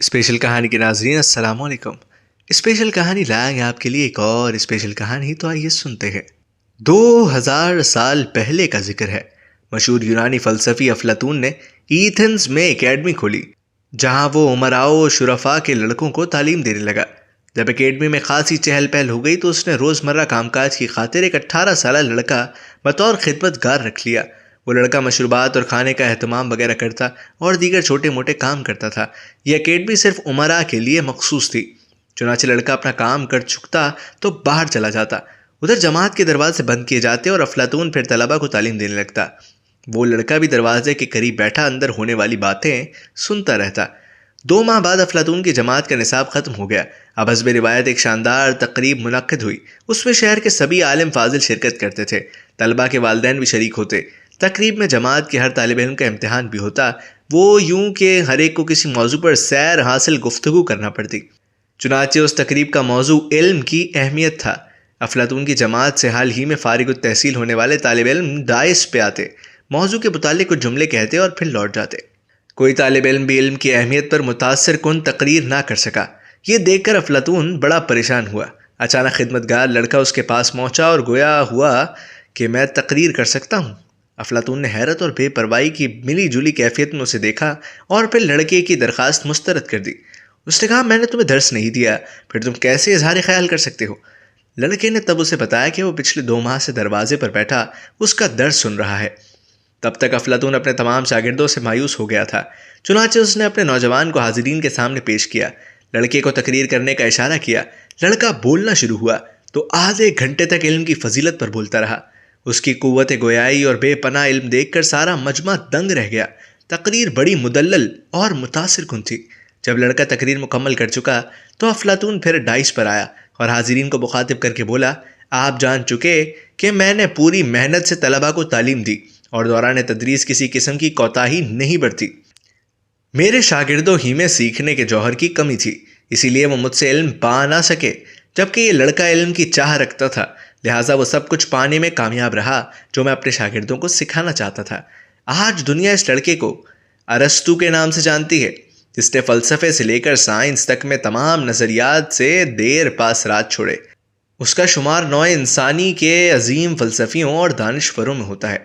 Special کہانی کے ناظرین السلام علیکم۔ اسپیشل کہانی لائیں گے آپ کے لیے ایک اور اسپیشل کہانی، تو آئیے سنتے ہیں۔ 2000 سال پہلے کا ذکر ہے۔ مشہور یونانی فلسفی افلاطون نے ایتھنز میں اکیڈمی کھولی جہاں وہ امراء و شرفاء کے لڑکوں کو تعلیم دینے لگا۔ جب اکیڈمی میں خاصی چہل پہل ہو گئی تو اس نے روزمرہ کام کاج کی خاطر ایک 18 سالہ لڑکا بطور خدمت گار رکھ لیا۔ وہ لڑکا مشروبات اور کھانے کا اہتمام وغیرہ کرتا اور دیگر چھوٹے موٹے کام کرتا تھا۔ یہ اکیڈمی صرف امراء کے لیے مخصوص تھی۔ چنانچہ لڑکا اپنا کام کر چکتا تو باہر چلا جاتا۔ ادھر جماعت کے دروازے بند کیے جاتے اور افلاطون پھر طلباء کو تعلیم دینے لگتا۔ وہ لڑکا بھی دروازے کے قریب بیٹھا اندر ہونے والی باتیں سنتا رہتا۔ 2 ماہ بعد افلاطون کی جماعت کا نصاب ختم ہو گیا۔ اب حسب روایت ایک شاندار تقریب منعقد ہوئی۔ اس میں شہر کے سبھی عالم فاضل شرکت کرتے تھے۔ طلباء کے والدین بھی شریک ہوتے۔ تقریب میں جماعت کے ہر طالب علم کا امتحان بھی ہوتا، وہ یوں کہ ہر ایک کو کسی موضوع پر سیر حاصل گفتگو کرنا پڑتی۔ چنانچہ اس تقریب کا موضوع علم کی اہمیت تھا۔ افلاطون کی جماعت سے حال ہی میں فارغ التحصیل ہونے والے طالب علم ڈائس پہ آتے، موضوع کے متعلق کچھ جملے کہتے اور پھر لوٹ جاتے۔ کوئی طالب علم بھی علم کی اہمیت پر متاثر کن تقریر نہ کر سکا۔ یہ دیکھ کر افلاطون بڑا پریشان ہوا۔ اچانک خدمتگار لڑکا اس کے پاس پہنچا اور گویا ہوا کہ میں تقریر کر سکتا ہوں۔ افلاطون نے حیرت اور بے پرواہی کی ملی جلی کیفیت میں اسے دیکھا اور پھر لڑکے کی درخواست مسترد کر دی۔ اس نے کہا، میں نے تمہیں درس نہیں دیا، پھر تم کیسے اظہار خیال کر سکتے ہو؟ لڑکے نے تب اسے بتایا کہ وہ پچھلے 2 ماہ سے دروازے پر بیٹھا اس کا درس سن رہا ہے۔ تب تک افلاطون اپنے تمام شاگردوں سے مایوس ہو گیا تھا۔ چنانچہ اس نے اپنے نوجوان کو حاضرین کے سامنے پیش کیا، لڑکے کو تقریر کرنے کا اشارہ کیا۔ لڑکا بولنا شروع ہوا تو آدھے گھنٹے تک علم کی فضیلت پر بولتا رہا۔ اس کی قوت گویائی اور بے پناہ علم دیکھ کر سارا مجمع دنگ رہ گیا۔ تقریر بڑی مدلل اور متاثر کن تھی۔ جب لڑکا تقریر مکمل کر چکا تو افلاطون پھر ڈائس پر آیا اور حاضرین کو مخاطب کر کے بولا، آپ جان چکے کہ میں نے پوری محنت سے طلباء کو تعلیم دی اور دوران تدریس کسی قسم کی کوتاہی نہیں برتی۔ میرے شاگردوں ہی میں سیکھنے کے جوہر کی کمی تھی، اسی لیے وہ مجھ سے علم پا نہ سکے، جبکہ یہ لڑکا علم کی چاہ رکھتا تھا، لہٰذا وہ سب کچھ پانے میں کامیاب رہا جو میں اپنے شاگردوں کو سکھانا چاہتا تھا۔ آج دنیا اس لڑکے کو ارسطو کے نام سے جانتی ہے، جس نے فلسفے سے لے کر سائنس تک میں تمام نظریات سے دیر پاس رات چھوڑے۔ اس کا شمار نوع انسانی کے عظیم فلسفیوں اور دانشوروں میں ہوتا ہے۔